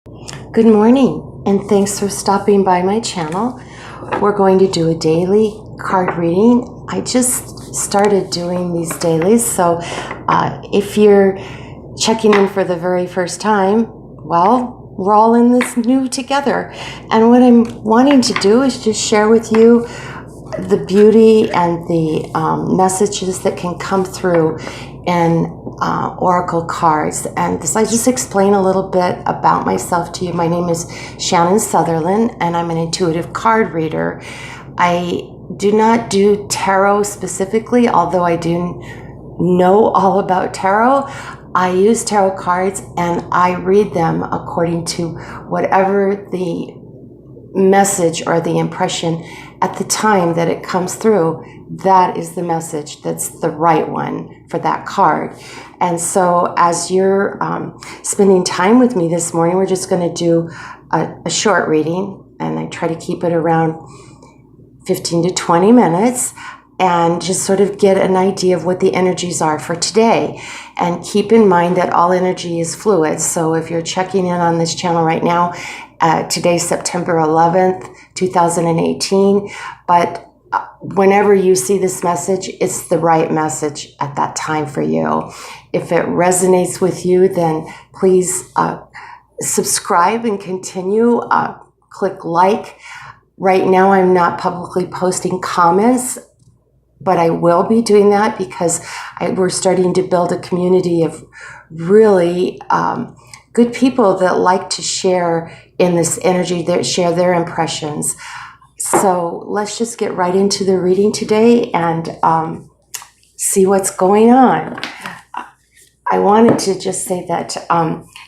Good morning, and thanks for stopping by my channel. We're going to do a daily card reading. I just started doing these dailies, so if you're checking in for the very first time, well, we're all in this new together. And what I'm wanting to do is just share with you the beauty and the messages that can come through in oracle cards. And I just explain a little bit about myself to you. My name is Shannon Sutherland, and I'm an intuitive card reader. I do not do tarot specifically, although I do know all about tarot. I use tarot cards and I read them according to whatever the message or the impression at the time that it comes through. That is the message that's the right one for that card. And so as you're spending time with me this morning, we're just going to do a short reading, and I try to keep it around 15 to 20 minutes and just sort of get an idea of what the energies are for today. And keep in mind that all energy is fluid. So if you're checking in on this channel right now, today's September 11th, 2018, but whenever you see this message, it's the right message at that time for you. If it resonates with you, then please subscribe and continue. Click like. Right now, I'm not publicly posting comments, but I will be doing that because we're starting to build a community of really good people that like to share in this energy, that share their impressions. So let's just get right into the reading today and see what's going on. I wanted to just say that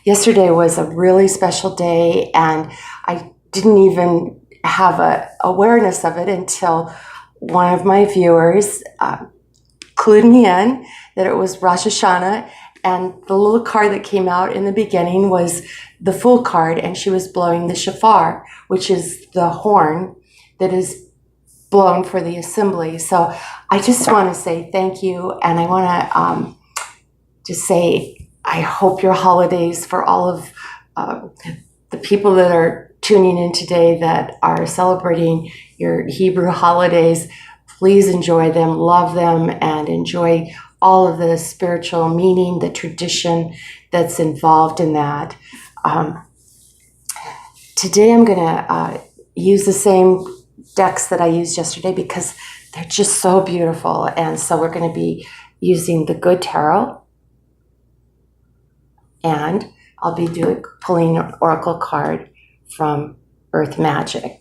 yesterday was a really special day, and I didn't even have an awareness of it until one of my viewers clued me in that it was Rosh Hashanah, and the little card that came out in the beginning was the full card, and she was blowing the shofar, which is the horn that is blown for the assembly. So I just want to say thank you, and I want to just say I hope your holidays, for all of the people that are tuning in today that are celebrating your Hebrew holidays, please enjoy them, love them, and enjoy all of the spiritual meaning, the tradition that's involved in that. Today I'm going to use the same decks that I used yesterday because they're just so beautiful. And so we're going to be using the Good Tarot, and I'll be pulling an oracle card from Earth Magic.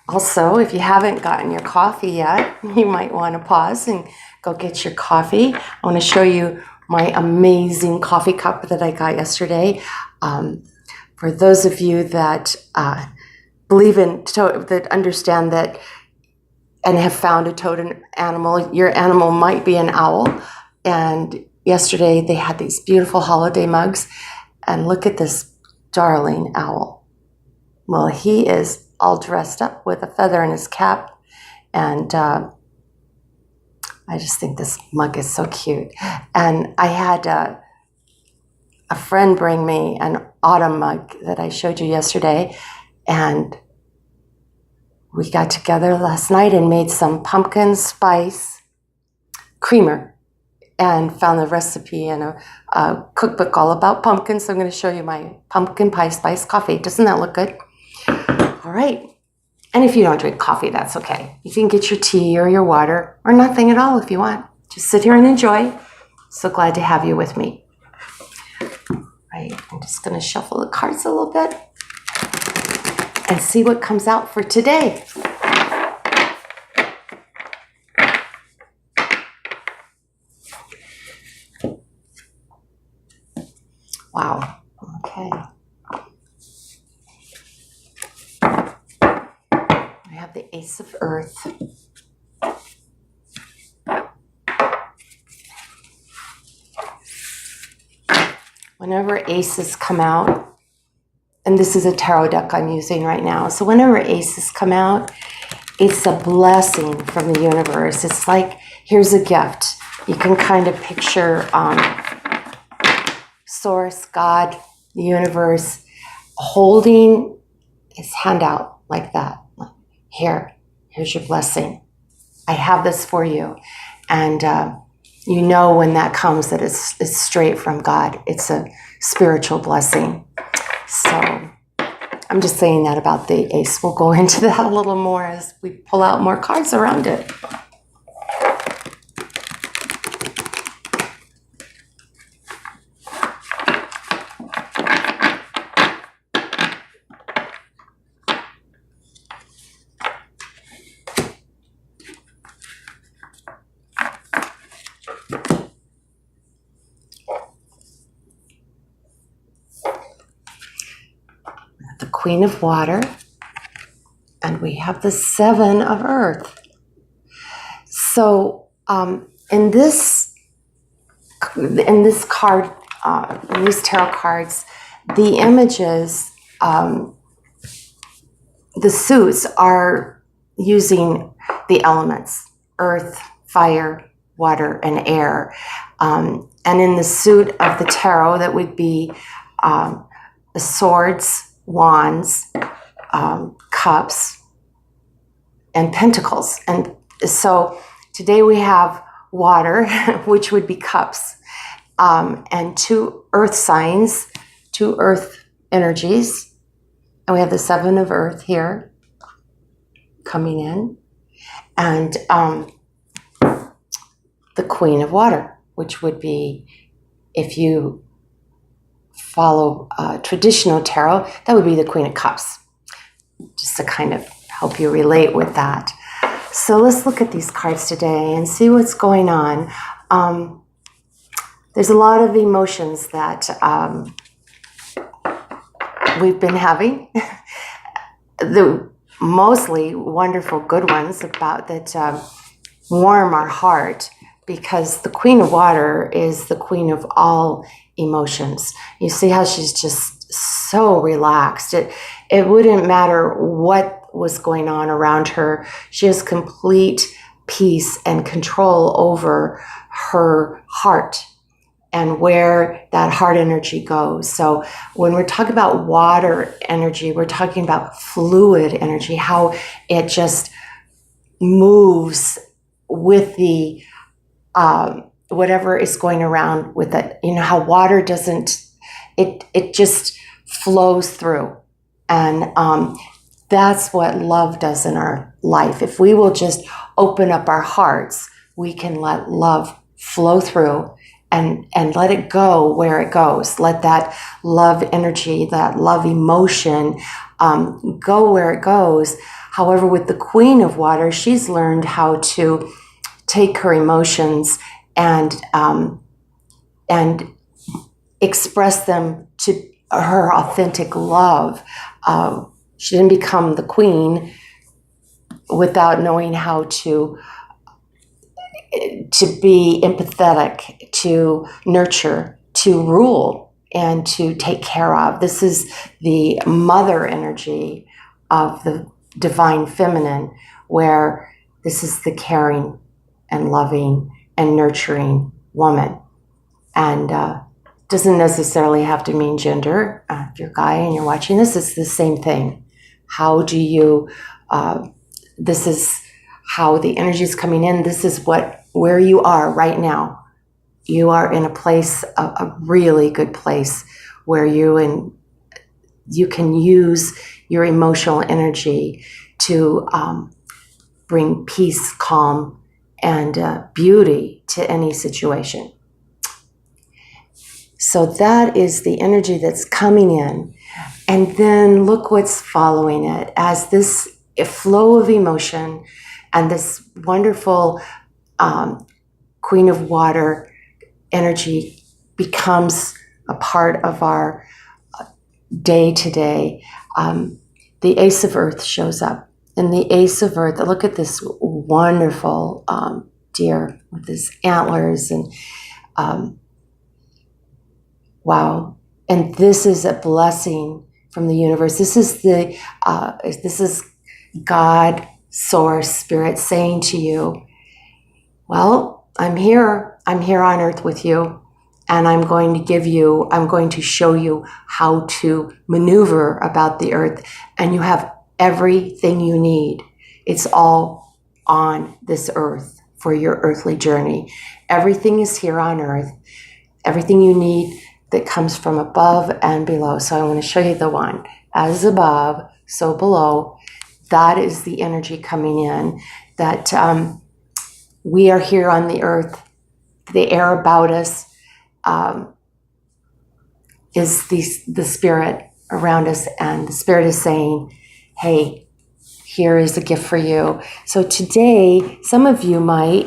Also, if you haven't gotten your coffee yet, you might want to pause and go get your coffee. I want to show you my amazing coffee cup that I got yesterday. For those of you that believe in, that understand that and have found a totem animal, your animal might be an owl. And yesterday they had these beautiful holiday mugs. And look at this darling owl. Well, he is all dressed up with a feather in his cap. And I just think this mug is so cute. And I had a friend bring me an autumn mug that I showed you yesterday. And we got together last night and made some pumpkin spice creamer, and found the recipe in a cookbook all about pumpkins. So I'm going to show you my pumpkin pie spice coffee. Doesn't that look good? All right. And if you don't drink coffee, that's okay. You can get your tea or your water or nothing at all if you want. Just sit here and enjoy. So glad to have you with me. All right. I'm just going to shuffle the cards a little bit and see what comes out for today. Wow. Okay. I have the Ace of Earth. Whenever aces come out, and this is a tarot deck I'm using right now, so whenever aces come out, it's a blessing from the universe. It's like, here's a gift. You can kind of picture Source, God, the universe, holding his hand out like that. Here's your blessing. I have this for you. And you know when that comes that it's straight from God. It's a spiritual blessing. So I'm just saying that about the ace. We'll go into that a little more as we pull out more cards around it. The Queen of Water, and we have the Seven of Earth. So in this card, in these tarot cards, the images, the suits are using the elements: earth, fire, water, and air. And in the suit of the tarot, that would be the swords, wands, cups, and pentacles. And so today we have water, which would be cups, and two earth signs, two earth energies. And we have the Seven of Earth here coming in, and the Queen of Water, which would be, if you follow traditional tarot, that would be the Queen of Cups, just to kind of help you relate with that. So let's look at these cards today and see what's going on. There's a lot of emotions that we've been having. The mostly wonderful good ones about that warm our heart, because the Queen of Water is the queen of all emotions. You see how she's just so relaxed. It wouldn't matter what was going on around her. She has complete peace and control over her heart and where that heart energy goes. So when we're talking about water energy, we're talking about fluid energy, how it just moves with the whatever is going around with it. You know how water doesn't, it just flows through. And that's what love does in our life. If we will just open up our hearts, we can let love flow through and let it go where it goes. Let that love energy, that love emotion go where it goes. However, with the Queen of Water, she's learned how to take her emotions and express them to her authentic love. She didn't become the queen without knowing how to be empathetic, to nurture, to rule, and to take care of. This is the mother energy of the divine feminine, where this is the caring and loving and nurturing woman. And doesn't necessarily have to mean gender. If you're a guy and you're watching this, it's the same thing. How do you, this is how the energy is coming in. This is where you are right now. You are in a place, a really good place, where you can use your emotional energy to bring peace, calm, and beauty to any situation. So that is the energy that's coming in. And then look what's following it, as this flow of emotion and this wonderful Queen of Water energy becomes a part of our day-to-day. The Ace of Earth shows up. And the Ace of Earth, look at this wonderful deer with his antlers, and wow. And this is a blessing from the universe. This is God, Source, Spirit saying to you, well, I'm here on earth with you. and I'm going to show you how to maneuver about the earth, and you have everything you need. It's all on this earth for your earthly journey. Everything is here on earth. Everything you need that comes from above and below. So I want to show you the one. As above, so below. That is the energy coming in. That we are here on the earth. The air about us is the spirit around us, and the spirit is saying, hey, here is a gift for you. So today, some of you might,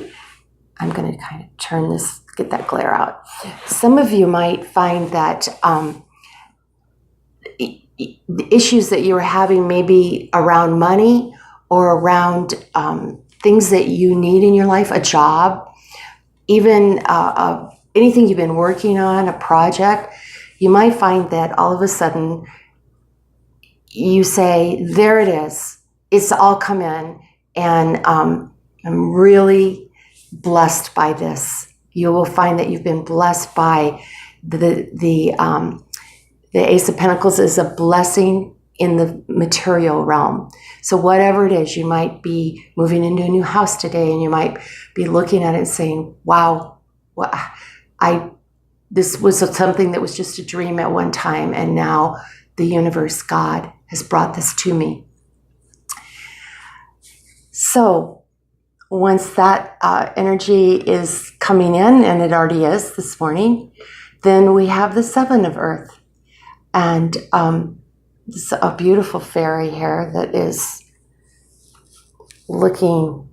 I'm going to kind of turn this, get that glare out. Some of you might find that the issues that you were having maybe around money or around things that you need in your life, a job, even anything you've been working on, a project, you might find that all of a sudden you say, there it is. It's all come in, and I'm really blessed by this. You will find that you've been blessed by the Ace of Pentacles is a blessing in the material realm. So whatever it is, you might be moving into a new house today, and you might be looking at it and saying, wow, this was something that was just a dream at one time, and now the universe, God, has brought this to me. So once that energy is coming in, and it already is this morning, then we have the Seven of Earth. And this is a beautiful fairy here that is looking.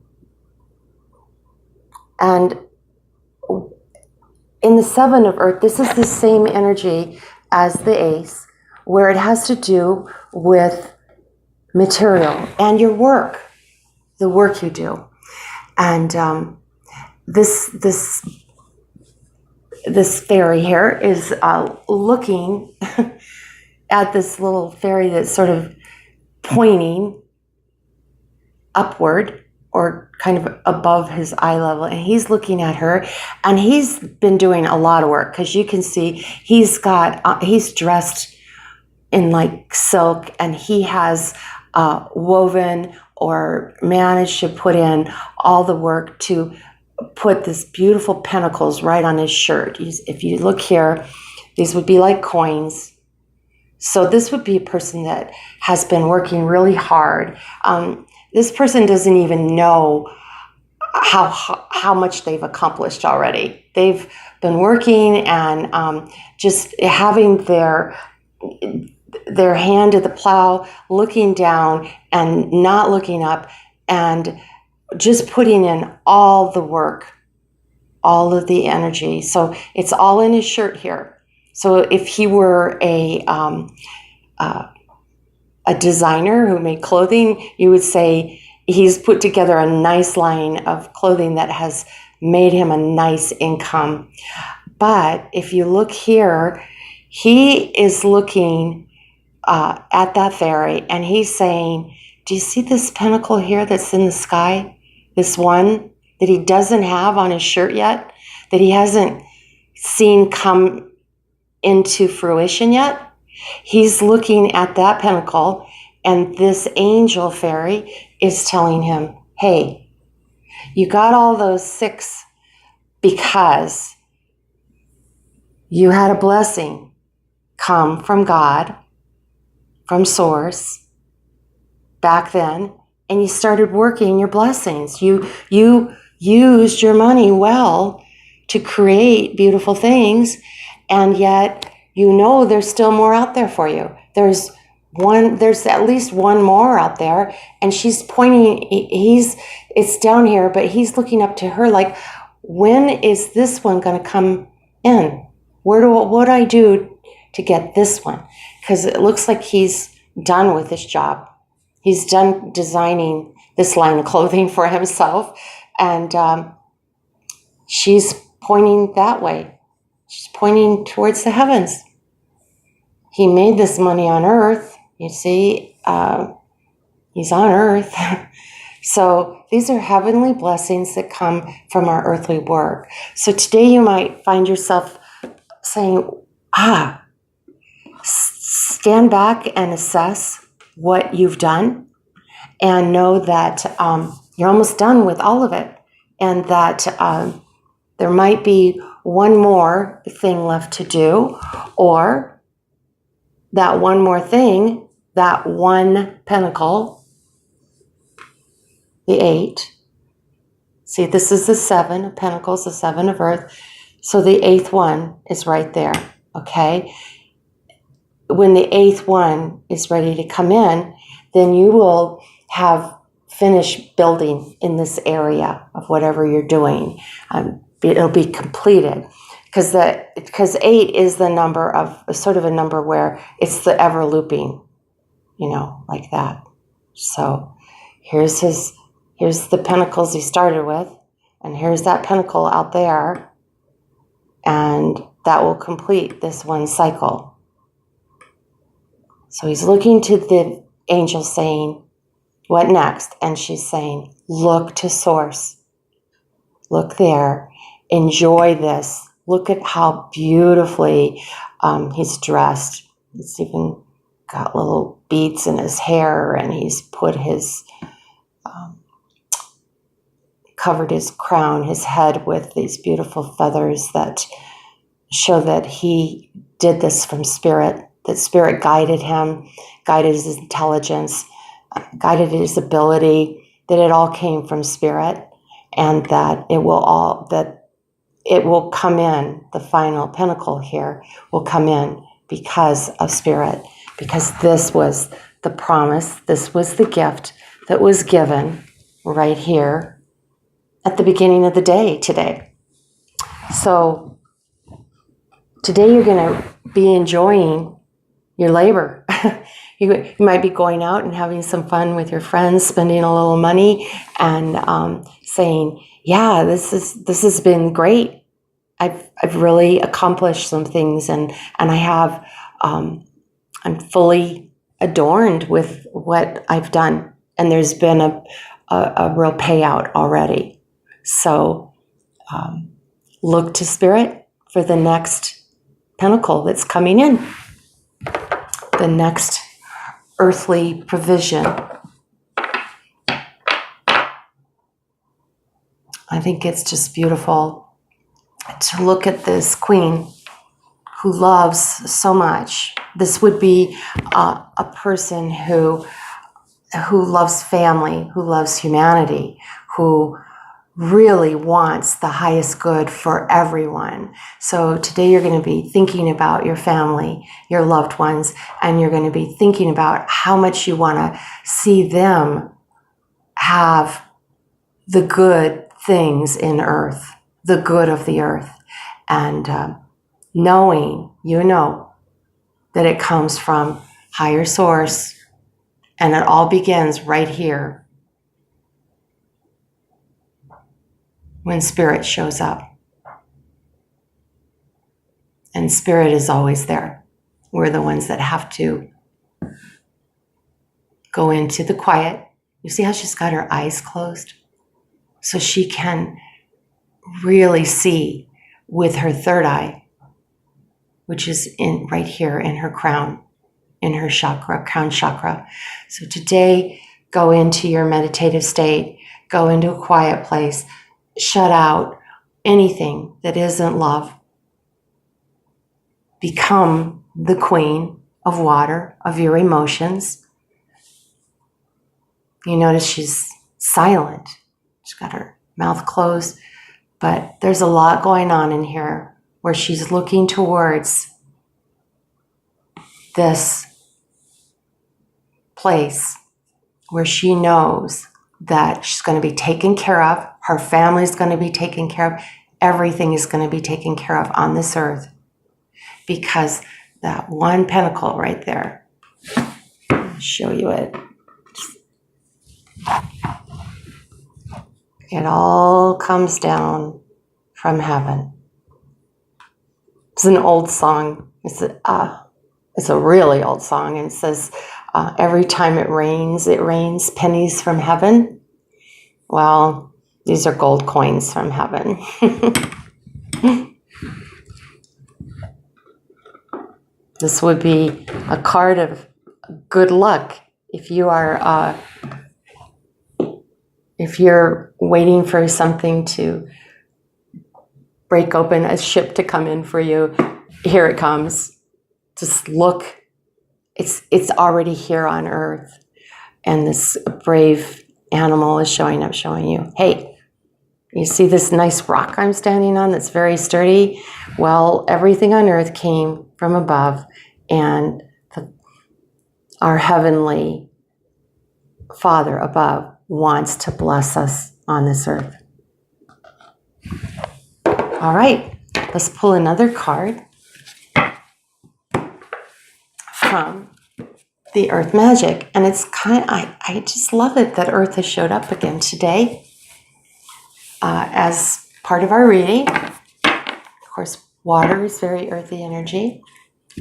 And in the Seven of Earth, this is the same energy as the Ace, where it has to do with material and your work, the work you do. And this fairy here is looking at this little fairy that's sort of pointing upward or kind of above his eye level, and he's looking at her, and he's been doing a lot of work, because you can see he's dressed in like silk, and he has woven or managed to put in all the work to put this beautiful pentacles right on his shirt. If you look here, these would be like coins. So this would be a person that has been working really hard. This person doesn't even know how much they've accomplished already. They've been working and just having their hand to the plow, looking down and not looking up, and just putting in all the work, all of the energy. So it's all in his shirt here. So if he were a designer who made clothing, you would say he's put together a nice line of clothing that has made him a nice income. But if you look here, he is looking at that fairy, and he's saying, do you see this pentacle here that's in the sky? This one that he doesn't have on his shirt yet, that he hasn't seen come into fruition yet? He's looking at that pentacle, and this angel fairy is telling him, hey, you got all those 6 because you had a blessing come from God, from Source, back then, and you started working your blessings. You used your money well to create beautiful things, and yet you know there's still more out there for you. There's at least one more out there, and she's pointing, it's down here, but he's looking up to her like, when is this one going to come in? What do I do to get this one? Because it looks like he's done with his job. He's done designing this line of clothing for himself, and she's pointing that way. She's pointing towards the heavens. He made this money on earth. You see, he's on earth. So these are heavenly blessings that come from our earthly work. So today you might find yourself saying, stand back and assess what you've done, and know that you're almost done with all of it, and that there might be one more thing left to do, or that one more thing, that one pentacle, the 8. See, this is the 7 of Pentacles, the 7 of Earth. So the 8th one is right there, okay? When the 8th one is ready to come in, then you will have finished building in this area of whatever you're doing. It'll be completed. Because 8 is the number of, sort of a number where it's the ever looping, like that. So here's the pentacles he started with, and here's that pentacle out there, and that will complete this one cycle. So he's looking to the angel saying, what next? And she's saying, look to source. Look there. Enjoy this. Look at how beautifully he's dressed. It's even got little beads in his hair, and he's put his, covered his crown, his head, with these beautiful feathers that show that he did this from spirit, that spirit guided him, guided his intelligence, guided his ability, that it all came from spirit, and that it will come in, the final pinnacle here will come in because of spirit, because this was the promise, this was the gift that was given right here at the beginning of the day today. So today you're going to be enjoying your labor. You might be going out and having some fun with your friends, spending a little money, and saying, yeah, this has been great. I've really accomplished some things, and I have, I'm fully adorned with what I've done, and there's been a real payout already. So look to spirit for the next pinnacle that's coming in, the next earthly provision. I think it's just beautiful to look at this queen who loves so much. This would be a person who loves family, who loves humanity, who really wants the highest good for everyone. So today you're going to be thinking about your family, your loved ones, and you're going to be thinking about how much you want to see them have the good things in earth, the good of the earth, and knowing, that it comes from higher source, and it all begins right here when spirit shows up. And spirit is always there. We're the ones that have to go into the quiet. You see how she's got her eyes closed? So she can really see with her third eye, which is right here in her crown, in her chakra, crown chakra. So today, go into your meditative state, go into a quiet place, shut out anything that isn't love. Become the queen of water, of your emotions. You notice she's silent. She's got her mouth closed, but there's a lot going on in here where she's looking towards this place where she knows that she's going to be taken care of, her family's going to be taken care of, everything is going to be taken care of on this earth, because that one pentacle right there, I'll show you it. It all comes down from heaven. It's an old song. It's a really old song, and it says, every time it rains pennies from heaven. Well, these are gold coins from heaven. This would be a card of good luck if you are if you're waiting for something to break open, a ship to come in for you. Here it comes. Just look. It's already here on Earth, and this brave animal is showing up, showing you, hey, you see this nice rock I'm standing on that's very sturdy? Well, everything on Earth came from above, and our heavenly Father above wants to bless us on this earth. All right, let's pull another card from the Earth Magic. And it's I just love it that Earth has showed up again today as part of our reading. Of course, water is very earthy energy.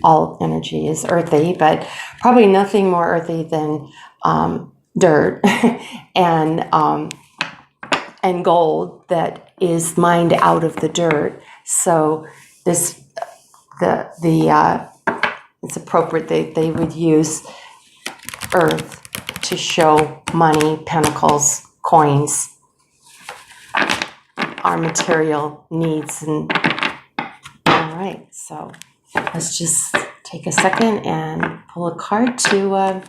All energy is earthy, but probably nothing more earthy than dirt and gold that is mined out of the dirt. So it's appropriate they would use earth to show money, pentacles, coins, our material needs. And all right, so let's just take a second and pull a card to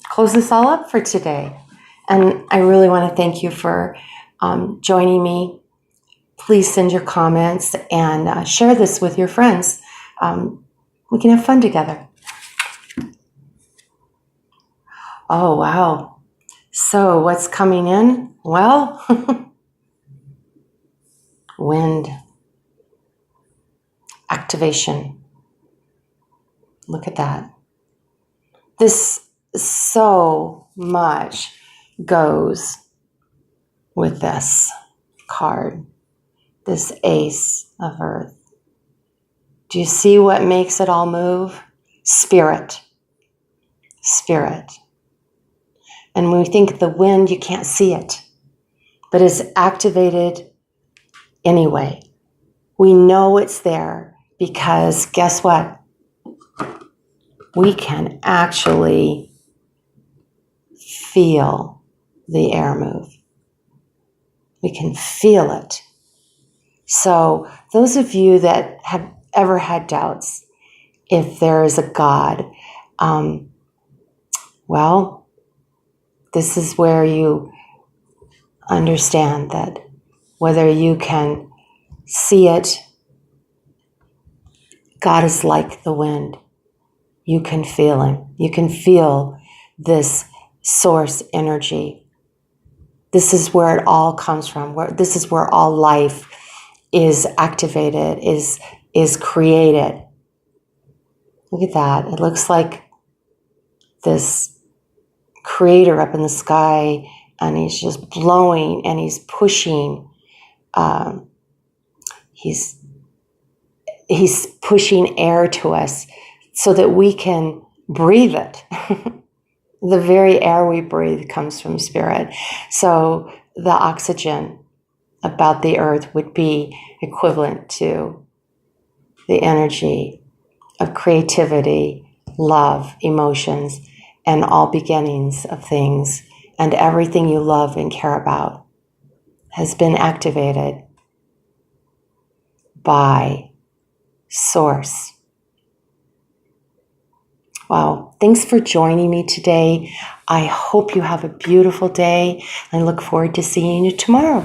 close this all up for today. And I really want to thank you for joining me. Please send your comments and share this with your friends. We can have fun together. Oh, wow. So what's coming in? Well, wind. Activation. Look at that. This so much goes with this card, this Ace of Earth. Do you see what makes it all move? Spirit. Spirit. And when we think of the wind, you can't see it, but it's activated anyway. We know it's there because guess what? We can actually feel the air move. We can feel it. So those of you that have ever had doubts if there is a God, well, this is where you understand that whether you can see it, God is like the wind. You can feel him. You can feel this source energy. This is where it all comes from. This is where all life is activated, is created. Look at that. It looks like this creator up in the sky, and he's just blowing and he's pushing. He's pushing air to us so that we can breathe it. The very air we breathe comes from spirit. So the oxygen about the earth would be equivalent to the energy of creativity, love, emotions, and all beginnings of things. And everything you love and care about has been activated by Source. Wow. Thanks for joining me today. I hope you have a beautiful day and look forward to seeing you tomorrow.